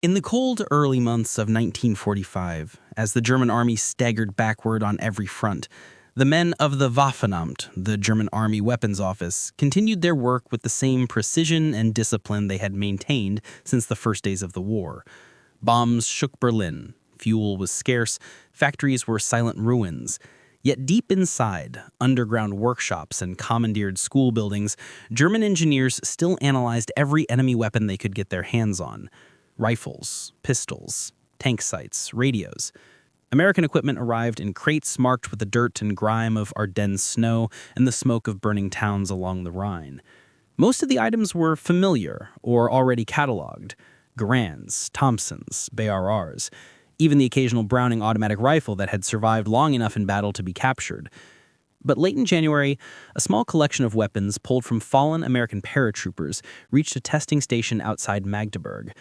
In the cold early months of 1945, as the German army staggered backward on every front, the men of the Waffenamt, the German Army Weapons Office, continued their work with the same precision and discipline they had maintained since the first days of the war. Bombs shook Berlin, fuel was scarce, factories were silent ruins. Yet deep inside, underground workshops and commandeered school buildings, German engineers still analyzed every enemy weapon they could get their hands on. Rifles, pistols, tank sights, radios. American equipment arrived in crates marked with the dirt and grime of Ardennes snow and the smoke of burning towns along the Rhine. Most of the items were familiar or already cataloged. Garands, Thompsons, BRRs, even the occasional Browning automatic rifle that had survived long enough in battle to be captured. But late in January, a small collection of weapons pulled from fallen American paratroopers reached a testing station outside Magdeburg.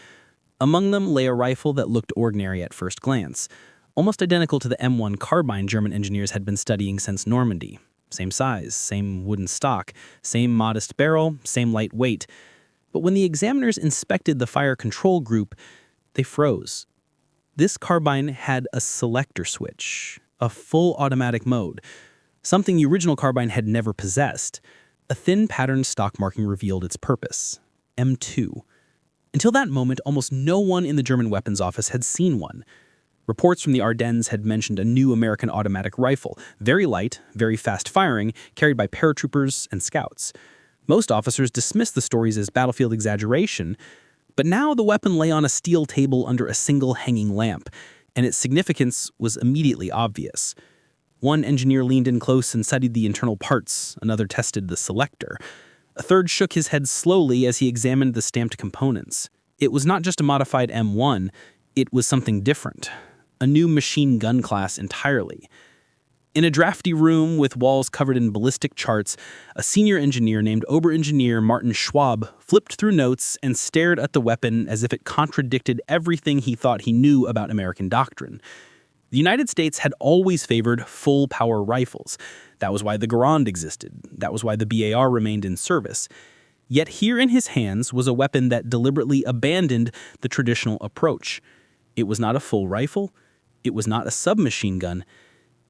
Among them lay a rifle that looked ordinary at first glance, almost identical to the M2 Carbine German engineers had been studying since Normandy. Same size, same wooden stock, same modest barrel, same light weight. But when the examiners inspected the fire control group, they froze. This carbine had a selector switch, a full automatic mode, something the original carbine had never possessed. A thin patterned stock marking revealed its purpose: M2. Until that moment, almost no one in the German weapons office had seen one. Reports from the Ardennes had mentioned a new American automatic rifle, very light, very fast-firing, carried by paratroopers and scouts. Most officers dismissed the stories as battlefield exaggeration, but now the weapon lay on a steel table under a single hanging lamp, and its significance was immediately obvious. One engineer leaned in close and studied the internal parts, another tested the selector. A third shook his head slowly as he examined the stamped components. It was not just a modified M1, it was something different. A new machine gun class entirely. In a drafty room with walls covered in ballistic charts, a senior engineer named Oberengineer Martin Schwab flipped through notes and stared at the weapon as if it contradicted everything he thought he knew about American doctrine. The United States had always favored full-power rifles. That was why the Garand existed. That was why the BAR remained in service. Yet here in his hands was a weapon that deliberately abandoned the traditional approach. It was not a full rifle. It was not a submachine gun.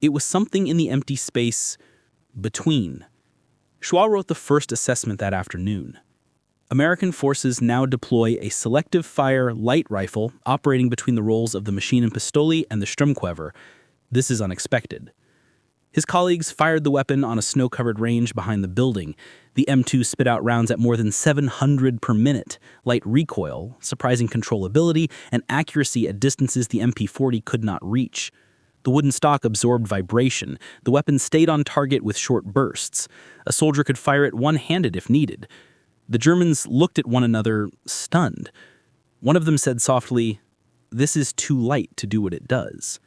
It was something in the empty space between. Schwa wrote the first assessment that afternoon. American forces now deploy a selective fire light rifle operating between the roles of the Machine and Pistole and the Sturmgewehr. This is unexpected. His colleagues fired the weapon on a snow-covered range behind the building. The M2 spit out rounds at more than 700 per minute, light recoil, surprising controllability, and accuracy at distances the MP40 could not reach. The wooden stock absorbed vibration. The weapon stayed on target with short bursts. A soldier could fire it one-handed if needed. The Germans looked at one another, stunned. One of them said softly, "This is too light to do what it does."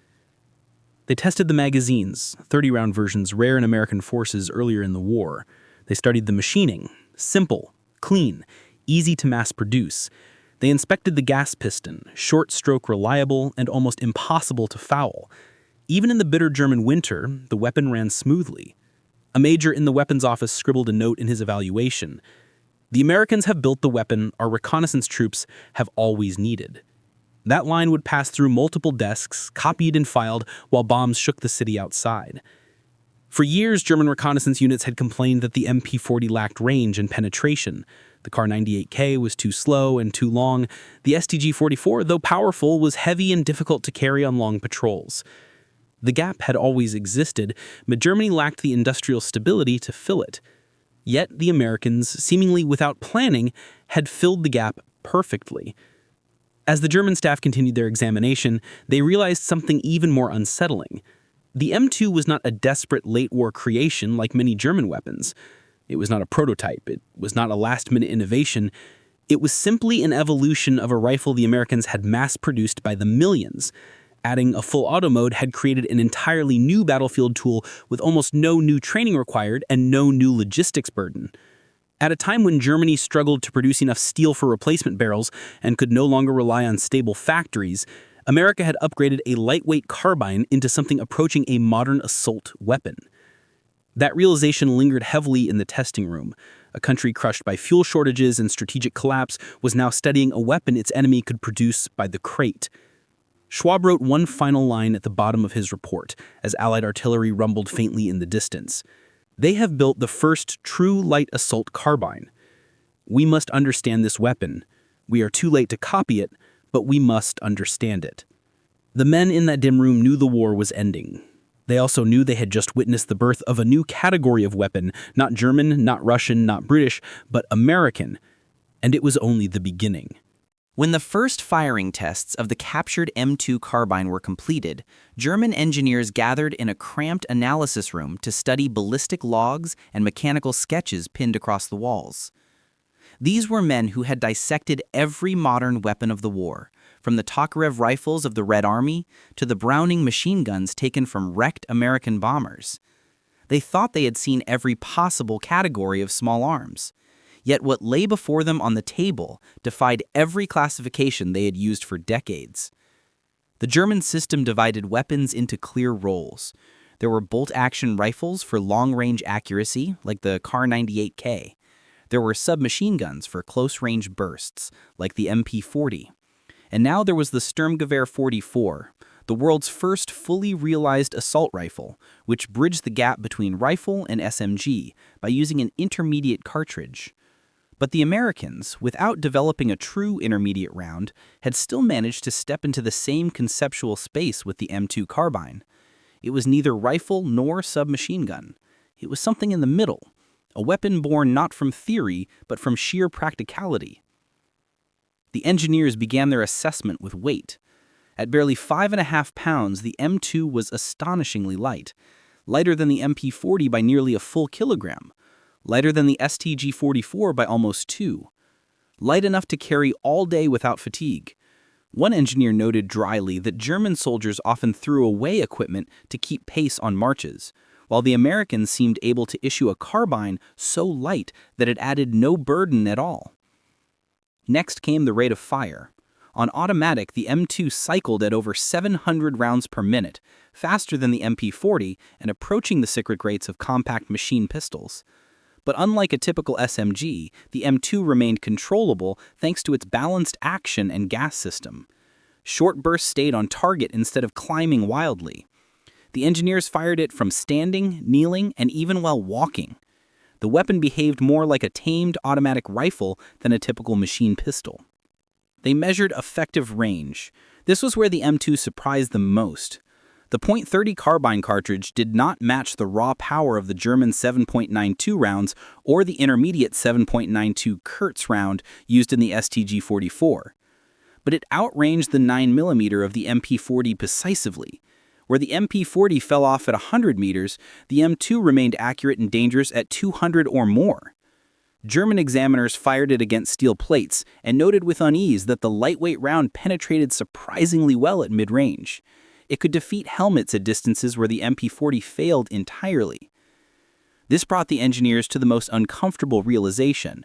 They tested the magazines, 30-round versions rare in American forces earlier in the war. They studied the machining, simple, clean, easy to mass produce. They inspected the gas piston, short-stroke reliable and almost impossible to foul. Even in the bitter German winter, the weapon ran smoothly. A major in the weapons office scribbled a note in his evaluation: "The Americans have built the weapon our reconnaissance troops have always needed." That line would pass through multiple desks, copied and filed, while bombs shook the city outside. For years, German reconnaissance units had complained that the MP40 lacked range and penetration. The Kar 98K was too slow and too long. The STG-44, though powerful, was heavy and difficult to carry on long patrols. The gap had always existed, but Germany lacked the industrial stability to fill it. Yet the Americans, seemingly without planning, had filled the gap perfectly. As the German staff continued their examination, they realized something even more unsettling. The M2 was not a desperate late-war creation like many German weapons. It was not a prototype. It was not a last-minute innovation. It was simply an evolution of a rifle the Americans had mass-produced by the millions. Adding a full auto mode had created an entirely new battlefield tool with almost no new training required and no new logistics burden. At a time when Germany struggled to produce enough steel for replacement barrels and could no longer rely on stable factories, America had upgraded a lightweight carbine into something approaching a modern assault weapon. That realization lingered heavily in the testing room. A country crushed by fuel shortages and strategic collapse was now studying a weapon its enemy could produce by the crate. Schwab wrote one final line at the bottom of his report as Allied artillery rumbled faintly in the distance. They have built the first true light assault carbine. We must understand this weapon. We are too late to copy it, but we must understand it. The men in that dim room knew the war was ending. They also knew they had just witnessed the birth of a new category of weapon, not German, not Russian, not British, but American. And it was only the beginning. When the first firing tests of the captured M2 Carbine were completed, German engineers gathered in a cramped analysis room to study ballistic logs and mechanical sketches pinned across the walls. These were men who had dissected every modern weapon of the war, from the Tokarev rifles of the Red Army to the Browning machine guns taken from wrecked American bombers. They thought they had seen every possible category of small arms. Yet what lay before them on the table defied every classification they had used for decades. The German system divided weapons into clear roles. There were bolt-action rifles for long-range accuracy, like the Kar-98K. There were submachine guns for close-range bursts, like the MP-40. And now there was the Sturmgewehr 44, the world's first fully realized assault rifle, which bridged the gap between rifle and SMG by using an intermediate cartridge. But the Americans, without developing a true intermediate round, had still managed to step into the same conceptual space with the M2 Carbine. It was neither rifle nor submachine gun. It was something in the middle, a weapon born not from theory, but from sheer practicality. The engineers began their assessment with weight. At barely 5.5 pounds, the M2 was astonishingly light, lighter than the MP-40 by nearly a full kilogram, lighter than the STG-44 by almost 2, light enough to carry all day without fatigue. One engineer noted dryly that German soldiers often threw away equipment to keep pace on marches, while the Americans seemed able to issue a carbine so light that it added no burden at all. Next came the rate of fire. On automatic, the M2 cycled at over 700 rounds per minute, faster than the MP-40 and approaching the cyclic rates of compact machine pistols. But unlike a typical SMG, the M2 remained controllable thanks to its balanced action and gas system. Short bursts stayed on target instead of climbing wildly. The engineers fired it from standing, kneeling, and even while walking. The weapon behaved more like a tamed automatic rifle than a typical machine pistol. They measured effective range. This was where the M2 surprised them most. The .30 carbine cartridge did not match the raw power of the German 7.92 rounds or the intermediate 7.92 Kurz round used in the STG-44. But it outranged the 9mm of the MP-40 decisively. Where the MP-40 fell off at 100 meters, the M2 remained accurate and dangerous at 200 or more. German examiners fired it against steel plates and noted with unease that the lightweight round penetrated surprisingly well at mid-range. It could defeat helmets at distances where the MP-40 failed entirely. This brought the engineers to the most uncomfortable realization.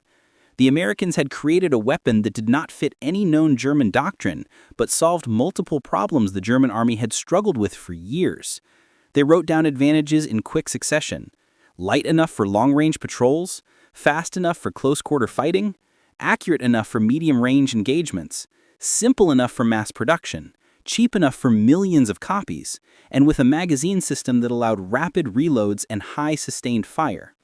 The Americans had created a weapon that did not fit any known German doctrine, but solved multiple problems the German army had struggled with for years. They wrote down advantages in quick succession: light enough for long-range patrols, fast enough for close-quarter fighting, accurate enough for medium-range engagements, simple enough for mass production, cheap enough for millions of copies, and with a magazine system that allowed rapid reloads and high sustained fire.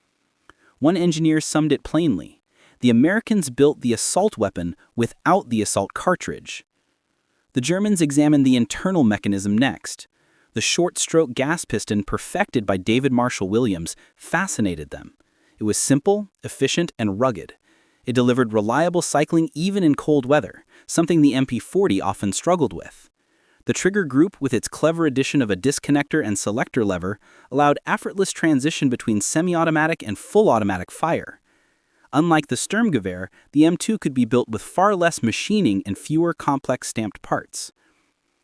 One engineer summed it plainly: the Americans built the assault weapon without the assault cartridge. The Germans examined the internal mechanism next. The short-stroke gas piston perfected by David Marshall Williams fascinated them. It was simple, efficient, and rugged. It delivered reliable cycling even in cold weather, something the MP-40 often struggled with. The trigger group, with its clever addition of a disconnector and selector lever, allowed effortless transition between semi-automatic and full automatic fire. Unlike the Sturmgewehr, the M2 could be built with far less machining and fewer complex stamped parts.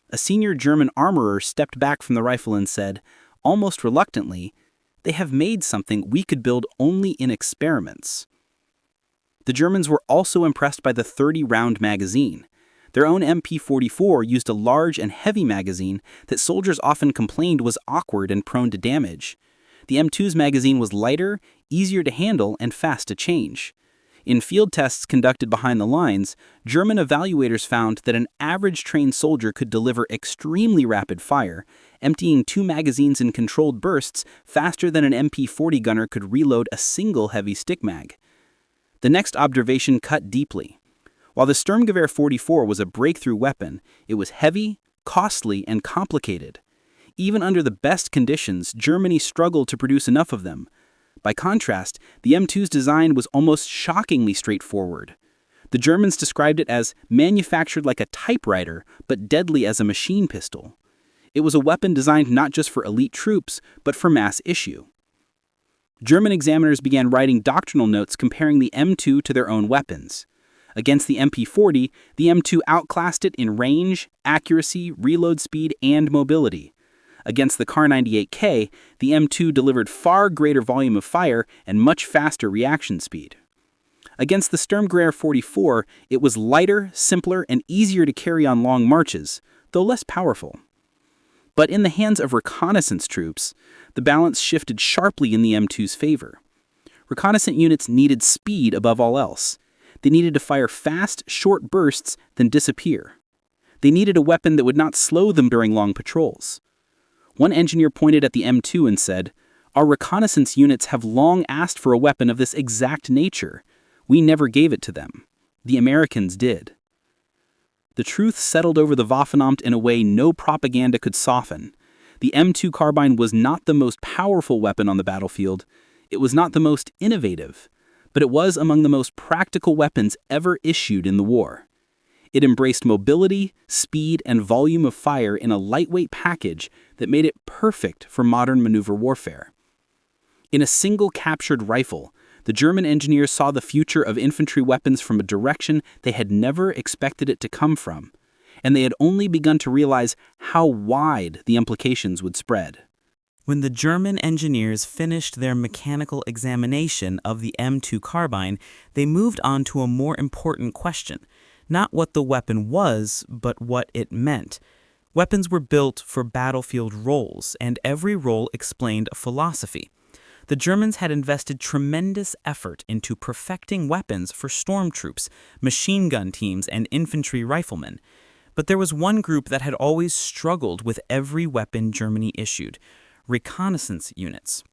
A senior German armorer stepped back from the rifle and said, almost reluctantly, "They have made something we could build only in experiments." The Germans were also impressed by the 30-round magazine. Their own MP-44 used a large and heavy magazine that soldiers often complained was awkward and prone to damage. The M2's magazine was lighter, easier to handle, and fast to change. In field tests conducted behind the lines, German evaluators found that an average trained soldier could deliver extremely rapid fire, emptying 2 magazines in controlled bursts faster than an MP40 gunner could reload a single heavy stick mag. The next observation cut deeply. While the Sturmgewehr 44 was a breakthrough weapon, it was heavy, costly, and complicated. Even under the best conditions, Germany struggled to produce enough of them. By contrast, the M2's design was almost shockingly straightforward. The Germans described it as manufactured like a typewriter, but deadly as a machine pistol. It was a weapon designed not just for elite troops, but for mass issue. German examiners began writing doctrinal notes comparing the M2 to their own weapons. Against the MP40, the M2 outclassed it in range, accuracy, reload speed, and mobility. Against the Kar-98K, the M2 delivered far greater volume of fire and much faster reaction speed. Against the Sturmgewehr 44, it was lighter, simpler, and easier to carry on long marches, though less powerful. But in the hands of reconnaissance troops, the balance shifted sharply in the M2's favor. Reconnaissance units needed speed above all else. They needed to fire fast, short bursts, then disappear. They needed a weapon that would not slow them during long patrols. One engineer pointed at the M2 and said, "Our reconnaissance units have long asked for a weapon of this exact nature. We never gave it to them. The Americans did." The truth settled over the Waffenamt in a way no propaganda could soften. The M2 Carbine was not the most powerful weapon on the battlefield. It was not the most innovative, but it was among the most practical weapons ever issued in the war. It embraced mobility, speed, and volume of fire in a lightweight package that made it perfect for modern maneuver warfare. In a single captured rifle, the German engineers saw the future of infantry weapons from a direction they had never expected it to come from, and they had only begun to realize how wide the implications would spread. When the German engineers finished their mechanical examination of the M2 Carbine, they moved on to a more important question. Not what the weapon was, but what it meant. Weapons were built for battlefield roles, and every role explained a philosophy. The Germans had invested tremendous effort into perfecting weapons for storm troops, machine gun teams, and infantry riflemen. But there was one group that had always struggled with every weapon Germany issued: reconnaissance units.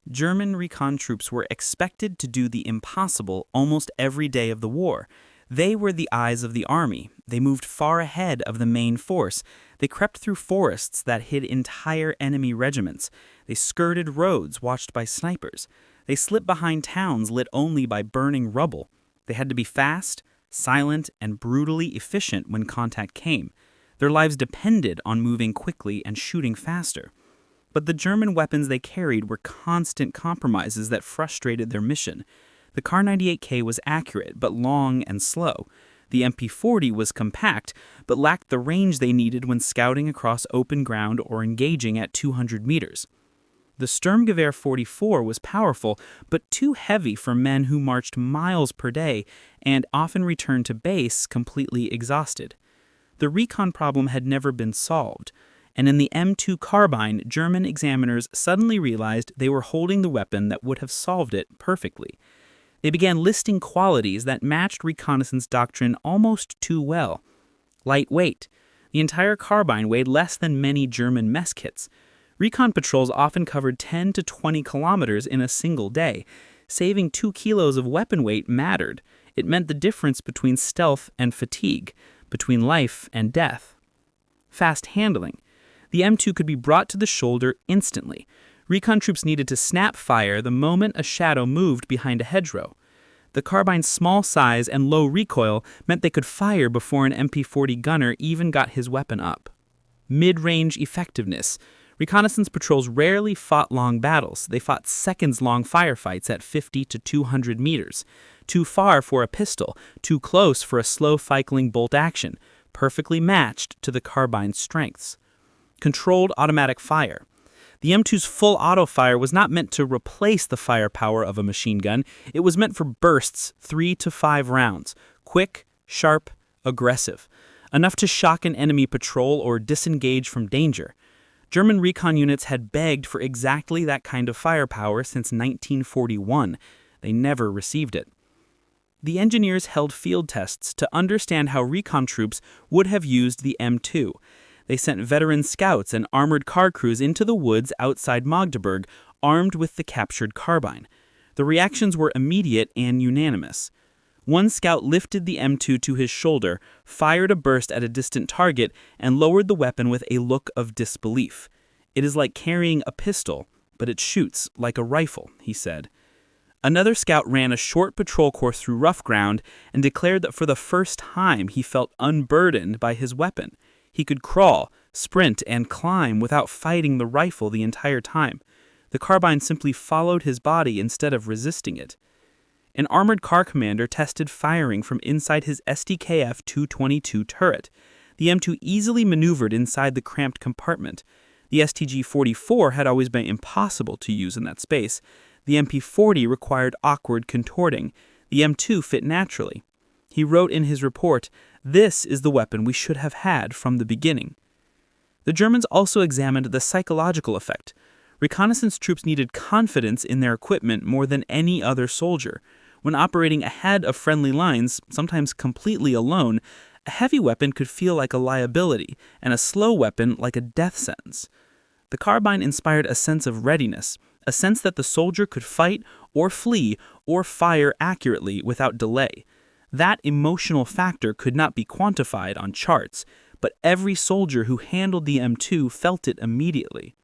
German recon troops were expected to do the impossible almost every day of the war. They were the eyes of the army. They moved far ahead of the main force. They crept through forests that hid entire enemy regiments. They skirted roads watched by snipers. They slipped behind towns lit only by burning rubble. They had to be fast, silent, and brutally efficient when contact came. Their lives depended on moving quickly and shooting faster. But the German weapons they carried were constant compromises that frustrated their mission. The Kar-98K was accurate, but long and slow. The MP40 was compact, but lacked the range they needed when scouting across open ground or engaging at 200 meters. The Sturmgewehr 44 was powerful, but too heavy for men who marched miles per day and often returned to base completely exhausted. The recon problem had never been solved, and in the M2 Carbine, German examiners suddenly realized they were holding the weapon that would have solved it perfectly. They began listing qualities that matched reconnaissance doctrine almost too well. Lightweight. The entire carbine weighed less than many German mess kits. Recon patrols often covered 10 to 20 kilometers in a single day. Saving 2 kilos of weapon weight mattered. It meant the difference between stealth and fatigue, between life and death. Fast handling. The M2 could be brought to the shoulder instantly. Recon troops needed to snap fire the moment a shadow moved behind a hedgerow. The carbine's small size and low recoil meant they could fire before an MP40 gunner even got his weapon up. Mid-range effectiveness. Reconnaissance patrols rarely fought long battles. They fought seconds-long firefights at 50 to 200 meters. Too far for a pistol, too close for a slow-cycling bolt action, perfectly matched to the carbine's strengths. Controlled automatic fire. The M2's full auto fire was not meant to replace the firepower of a machine gun. It was meant for bursts, 3 to 5 rounds, quick, sharp, aggressive, enough to shock an enemy patrol or disengage from danger. German recon units had begged for exactly that kind of firepower since 1941. They never received it. The engineers held field tests to understand how recon troops would have used the M2. They sent veteran scouts and armored car crews into the woods outside Magdeburg, armed with the captured carbine. The reactions were immediate and unanimous. One scout lifted the M2 to his shoulder, fired a burst at a distant target, and lowered the weapon with a look of disbelief. "It is like carrying a pistol, but it shoots like a rifle," he said. Another scout ran a short patrol course through rough ground and declared that for the first time he felt unburdened by his weapon. He could crawl, sprint, and climb without fighting the rifle the entire time. The carbine simply followed his body instead of resisting it. An armored car commander tested firing from inside his SDKF 222 turret. The M2 easily maneuvered inside the cramped compartment. The STG-44 had always been impossible to use in that space. The MP-40 required awkward contorting. The M2 fit naturally. He wrote in his report, "This is the weapon we should have had from the beginning." The Germans also examined the psychological effect. Reconnaissance troops needed confidence in their equipment more than any other soldier. When operating ahead of friendly lines, sometimes completely alone, a heavy weapon could feel like a liability, and a slow weapon like a death sentence. The carbine inspired a sense of readiness, a sense that the soldier could fight or flee or fire accurately without delay. That emotional factor could not be quantified on charts, but every soldier who handled the M2 felt it immediately.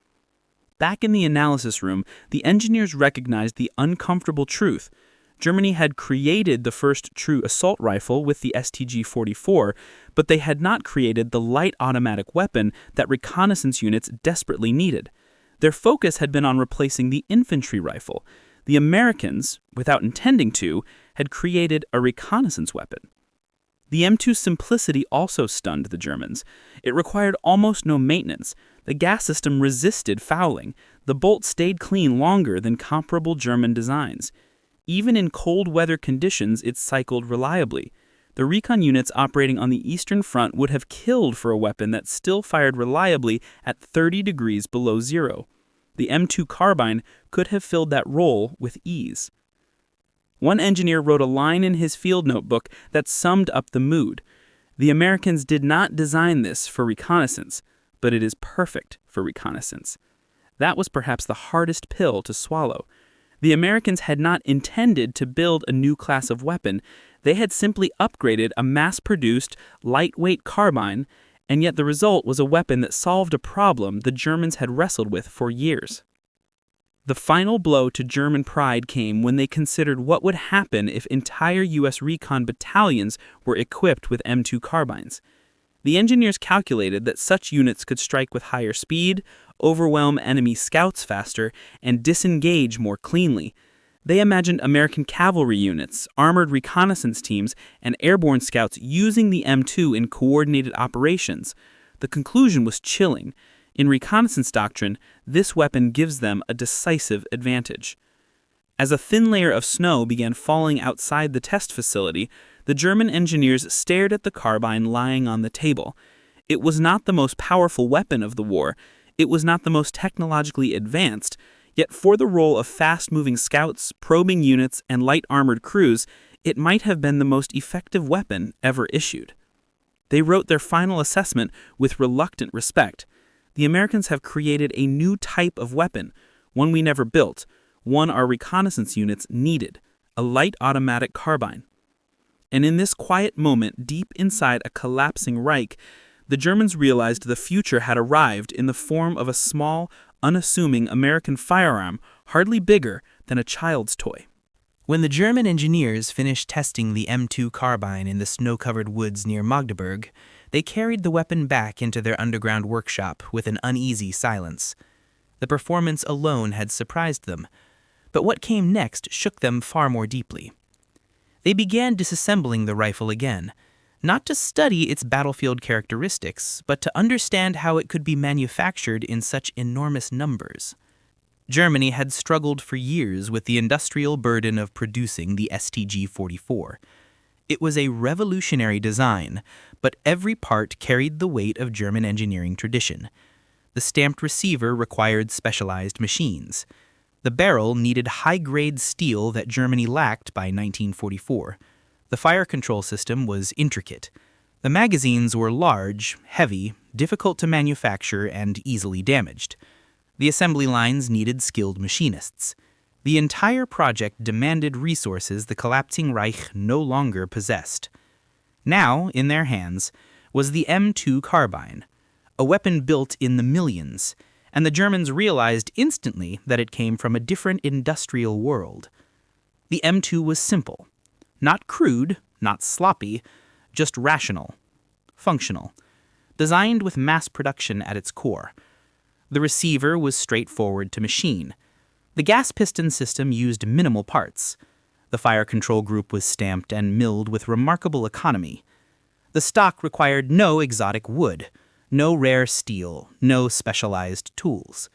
Back in the analysis room, the engineers recognized the uncomfortable truth. Germany had created the first true assault rifle with the STG-44, but they had not created the light automatic weapon that reconnaissance units desperately needed. Their focus had been on replacing the infantry rifle. The Americans, without intending to, had created a reconnaissance weapon. The M2's simplicity also stunned the Germans. It required almost no maintenance. The gas system resisted fouling. The bolt stayed clean longer than comparable German designs. Even in cold weather conditions, it cycled reliably. The recon units operating on the Eastern Front would have killed for a weapon that still fired reliably at 30 degrees below zero. The M2 Carbine could have filled that role with ease. One engineer wrote a line in his field notebook that summed up the mood. "The Americans did not design this for reconnaissance, but it is perfect for reconnaissance." That was perhaps the hardest pill to swallow. The Americans had not intended to build a new class of weapon. They had simply upgraded a mass-produced, lightweight carbine, and yet the result was a weapon that solved a problem the Germans had wrestled with for years. The final blow to German pride came when they considered what would happen if entire U.S. recon battalions were equipped with M2 carbines. The engineers calculated that such units could strike with higher speed, overwhelm enemy scouts faster, and disengage more cleanly. They imagined American cavalry units, armored reconnaissance teams, and airborne scouts using the M2 in coordinated operations. The conclusion was chilling. In reconnaissance doctrine, this weapon gives them a decisive advantage. As a thin layer of snow began falling outside the test facility, the German engineers stared at the carbine lying on the table. It was not the most powerful weapon of the war. It was not the most technologically advanced. Yet for the role of fast-moving scouts, probing units, and light armored crews, it might have been the most effective weapon ever issued. They wrote their final assessment with reluctant respect. The Americans have created a new type of weapon, one we never built, one our reconnaissance units needed, a light automatic carbine. And in this quiet moment deep inside a collapsing Reich, the Germans realized the future had arrived in the form of a small, unassuming American firearm hardly bigger than a child's toy. When the German engineers finished testing the M2 carbine in the snow-covered woods near Magdeburg, they carried the weapon back into their underground workshop with an uneasy silence. The performance alone had surprised them, but what came next shook them far more deeply. They began disassembling the rifle again, not to study its battlefield characteristics, but to understand how it could be manufactured in such enormous numbers. Germany had struggled for years with the industrial burden of producing the STG-44. It was a revolutionary design, but every part carried the weight of German engineering tradition. The stamped receiver required specialized machines. The barrel needed high-grade steel that Germany lacked by 1944. The fire control system was intricate. The magazines were large, heavy, difficult to manufacture, and easily damaged. The assembly lines needed skilled machinists. The entire project demanded resources the collapsing Reich no longer possessed. Now, in their hands, was the M2 Carbine, a weapon built in the millions, and the Germans realized instantly that it came from a different industrial world. The M2 was simple, not crude, not sloppy, just rational, functional, designed with mass production at its core. The receiver was straightforward to machine. The gas piston system used minimal parts. The fire control group was stamped and milled with remarkable economy. The stock required no exotic wood, no rare steel, no specialized tools.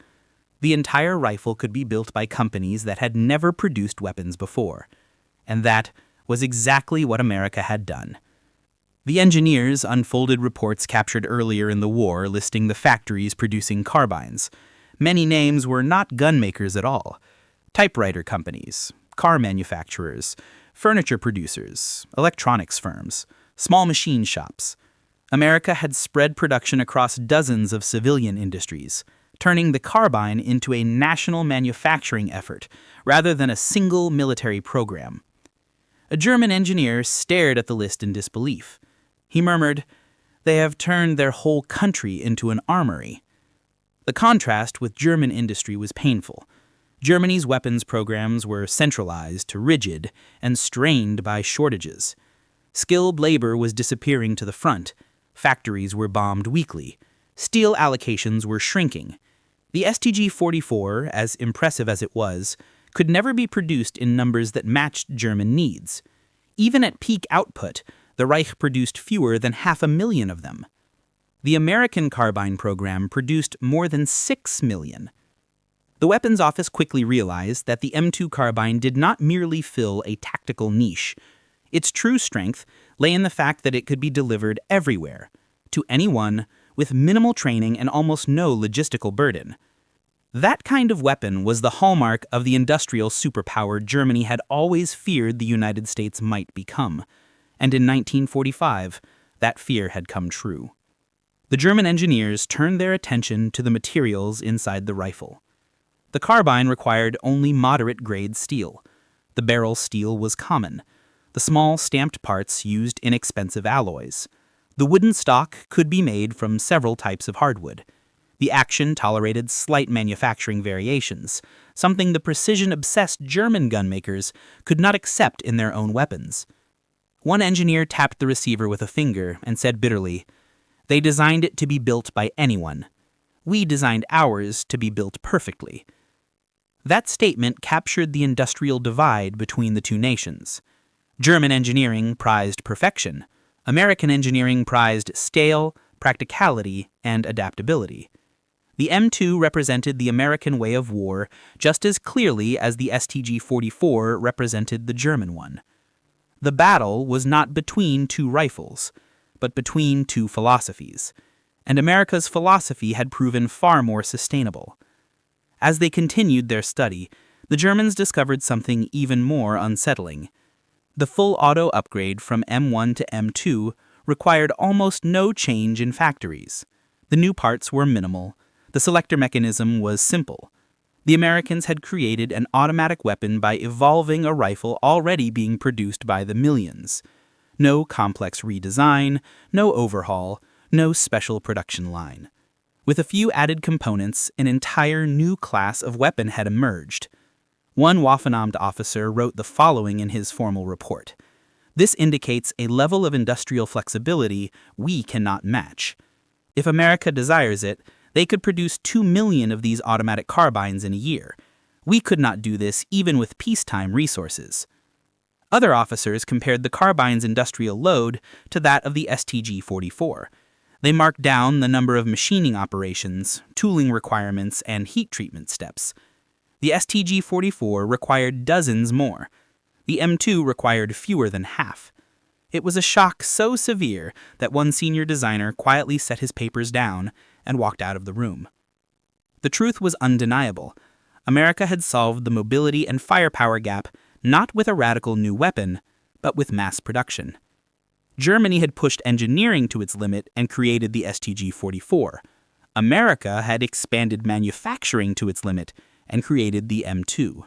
The entire rifle could be built by companies that had never produced weapons before. And that was exactly what America had done. The engineers unfolded reports captured earlier in the war listing the factories producing carbines. Many names were not gun makers at all. Typewriter companies, car manufacturers, furniture producers, electronics firms, small machine shops. America had spread production across dozens of civilian industries, turning the carbine into a national manufacturing effort rather than a single military program. A German engineer stared at the list in disbelief. He murmured, "They have turned their whole country into an armory." The contrast with German industry was painful. Germany's weapons programs were centralized, rigid, and strained by shortages. Skilled labor was disappearing to the front. Factories were bombed weekly. Steel allocations were shrinking. The STG-44, as impressive as it was, could never be produced in numbers that matched German needs. Even at peak output, the Reich produced fewer than 500,000 of them. The American carbine program produced more than 6 million. The weapons office quickly realized that the M2 carbine did not merely fill a tactical niche. Its true strength lay in the fact that it could be delivered everywhere, to anyone, with minimal training and almost no logistical burden. That kind of weapon was the hallmark of the industrial superpower Germany had always feared the United States might become. And in 1945, that fear had come true. The German engineers turned their attention to the materials inside the rifle. The carbine required only moderate-grade steel. The barrel steel was common. The small stamped parts used inexpensive alloys. The wooden stock could be made from several types of hardwood. The action tolerated slight manufacturing variations, something the precision-obsessed German gunmakers could not accept in their own weapons. One engineer tapped the receiver with a finger and said bitterly, "They designed it to be built by anyone. We designed ours to be built perfectly." That statement captured the industrial divide between the two nations. German engineering prized perfection. American engineering prized scale, practicality, and adaptability. The M2 represented the American way of war just as clearly as the STG-44 represented the German one. The battle was not between two rifles, but between two philosophies, and America's philosophy had proven far more sustainable. As they continued their study, the Germans discovered something even more unsettling. The full auto upgrade from M1 to M2 required almost no change in factories. The new parts were minimal. The selector mechanism was simple. The Americans had created an automatic weapon by evolving a rifle already being produced by the millions. No complex redesign, no overhaul, no special production line. With a few added components, an entire new class of weapon had emerged. One Waffenamt officer wrote the following in his formal report. "This indicates a level of industrial flexibility we cannot match. If America desires it, they could produce 2 million of these automatic carbines in a year. We could not do this even with peacetime resources." Other officers compared the carbine's industrial load to that of the STG-44. They marked down the number of machining operations, tooling requirements, and heat treatment steps. The STG-44 required dozens more. The M2 required fewer than half. It was a shock so severe that one senior designer quietly set his papers down and walked out of the room. The truth was undeniable. America had solved the mobility and firepower gap not with a radical new weapon, but with mass production. Germany had pushed engineering to its limit and created the STG-44. America had expanded manufacturing to its limit and created the M2.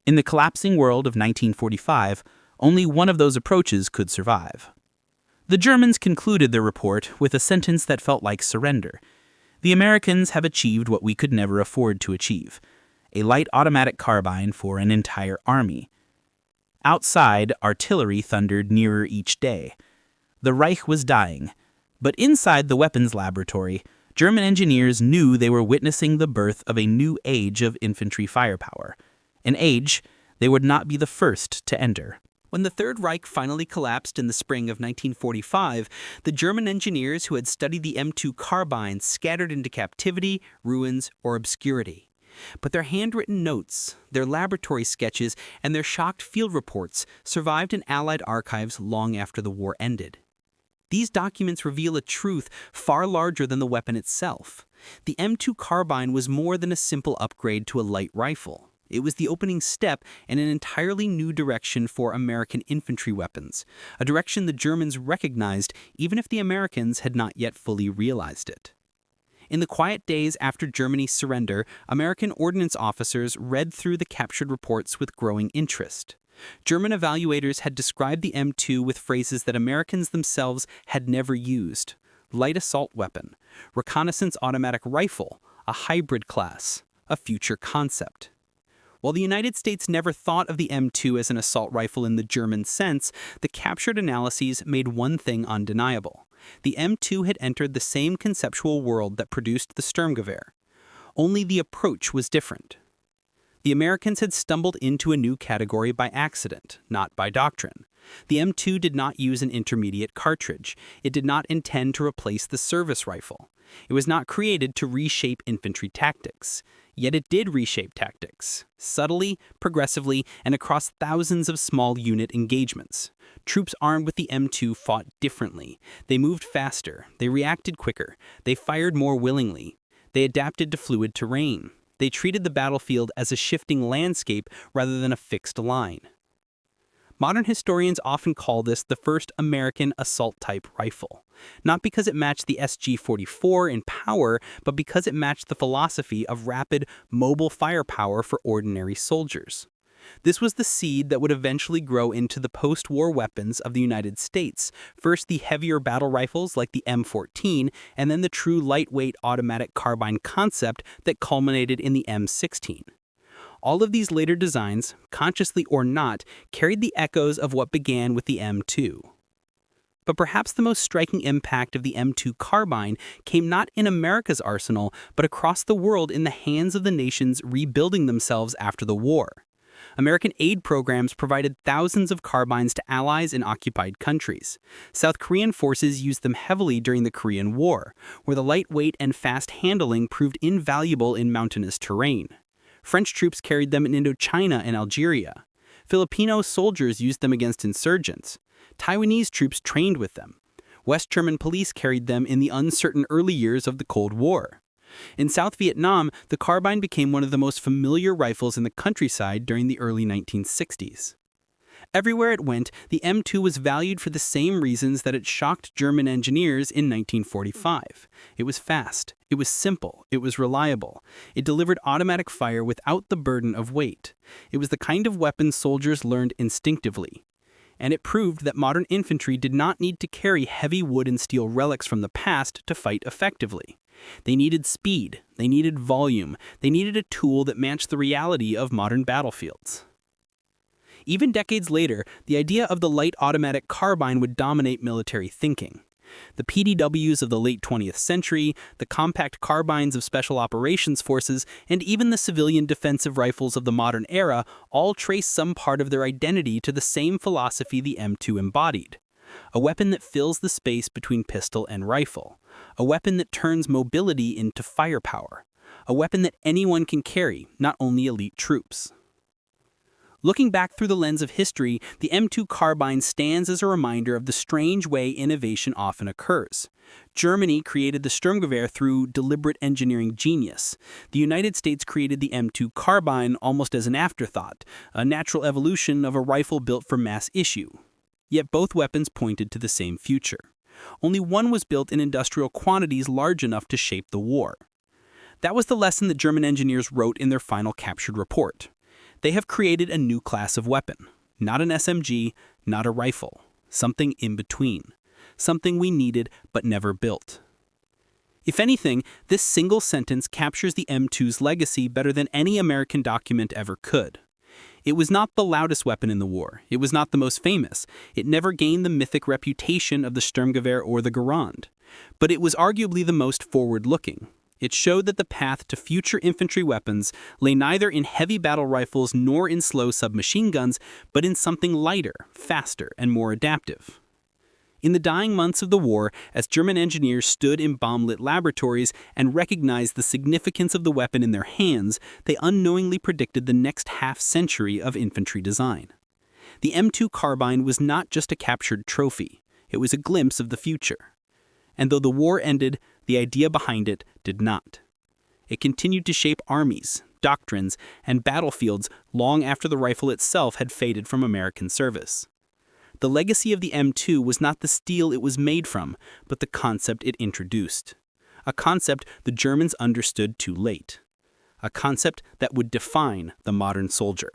In the collapsing world of 1945, only one of those approaches could survive. The Germans concluded their report with a sentence that felt like surrender. The Americans have achieved what we could never afford to achieve: a light automatic carbine for an entire army. Outside, artillery thundered nearer each day. The Reich was dying, but inside the weapons laboratory, German engineers knew they were witnessing the birth of a new age of infantry firepower, an age they would not be the first to enter. When the Third Reich finally collapsed in the spring of 1945, the German engineers who had studied the M2 Carbine scattered into captivity, ruins, or obscurity. But their handwritten notes, their laboratory sketches, and their shocked field reports survived in Allied archives long after the war ended. These documents reveal a truth far larger than the weapon itself. The M2 Carbine was more than a simple upgrade to a light rifle. It was the opening step in an entirely new direction for American infantry weapons, a direction the Germans recognized even if the Americans had not yet fully realized it. In the quiet days after Germany's surrender, American ordnance officers read through the captured reports with growing interest. German evaluators had described the M2 with phrases that Americans themselves had never used: light assault weapon, reconnaissance automatic rifle, a hybrid class, a future concept. While the United States never thought of the M2 as an assault rifle in the German sense, the captured analyses made one thing undeniable: the M2 had entered the same conceptual world that produced the Sturmgewehr. Only the approach was different. The Americans had stumbled into a new category by accident, not by doctrine. The M2 did not use an intermediate cartridge. It did not intend to replace the service rifle. It was not created to reshape infantry tactics. Yet it did reshape tactics, subtly, progressively, and across thousands of small unit engagements. Troops armed with the M2 fought differently. They moved faster. They reacted quicker. They fired more willingly. They adapted to fluid terrain. They treated the battlefield as a shifting landscape rather than a fixed line. Modern historians often call this the first American assault-type rifle, not because it matched the SG-44 in power, but because it matched the philosophy of rapid, mobile firepower for ordinary soldiers. This was the seed that would eventually grow into the post-war weapons of the United States, first the heavier battle rifles like the M14, and then the true lightweight automatic carbine concept that culminated in the M16. All of these later designs, consciously or not, carried the echoes of what began with the M2. But perhaps the most striking impact of the M2 Carbine came not in America's arsenal, but across the world in the hands of the nations rebuilding themselves after the war. American aid programs provided thousands of carbines to allies in occupied countries. South Korean forces used them heavily during the Korean War, where the lightweight and fast handling proved invaluable in mountainous terrain. French troops carried them in Indochina and Algeria. Filipino soldiers used them against insurgents. Taiwanese troops trained with them. West German police carried them in the uncertain early years of the Cold War. In South Vietnam, the carbine became one of the most familiar rifles in the countryside during the early 1960s. Everywhere it went, the M2 was valued for the same reasons that it shocked German engineers in 1945. It was fast, it was simple, it was reliable. It delivered automatic fire without the burden of weight. It was the kind of weapon soldiers learned instinctively. And it proved that modern infantry did not need to carry heavy wood and steel relics from the past to fight effectively. They needed speed, they needed volume, they needed a tool that matched the reality of modern battlefields. Even decades later, the idea of the light automatic carbine would dominate military thinking. The PDWs of the late 20th century, the compact carbines of special operations forces, and even the civilian defensive rifles of the modern era all trace some part of their identity to the same philosophy the M2 embodied. A weapon that fills the space between pistol and rifle. A weapon that turns mobility into firepower. A weapon that anyone can carry, not only elite troops. Looking back through the lens of history, the M2 Carbine stands as a reminder of the strange way innovation often occurs. Germany created the Sturmgewehr through deliberate engineering genius. The United States created the M2 Carbine almost as an afterthought, a natural evolution of a rifle built for mass issue. Yet both weapons pointed to the same future. Only one was built in industrial quantities large enough to shape the war. That was the lesson that German engineers wrote in their final captured report. They have created a new class of weapon. Not an SMG, not a rifle. Something in between. Something we needed but never built. If anything, this single sentence captures the M2's legacy better than any American document ever could. It was not the loudest weapon in the war. It was not the most famous. It never gained the mythic reputation of the Sturmgewehr or the Garand. But it was arguably the most forward-looking. It showed that the path to future infantry weapons lay neither in heavy battle rifles nor in slow submachine guns, but in something lighter, faster, and more adaptive. In the dying months of the war, as German engineers stood in bomb-lit laboratories and recognized the significance of the weapon in their hands, they unknowingly predicted the next half-century of infantry design. The M2 Carbine was not just a captured trophy. It was a glimpse of the future. And though the war ended, the idea behind it did not. It continued to shape armies, doctrines, and battlefields long after the rifle itself had faded from American service. The legacy of the M2 was not the steel it was made from, but the concept it introduced. A concept the Germans understood too late. A concept that would define the modern soldier.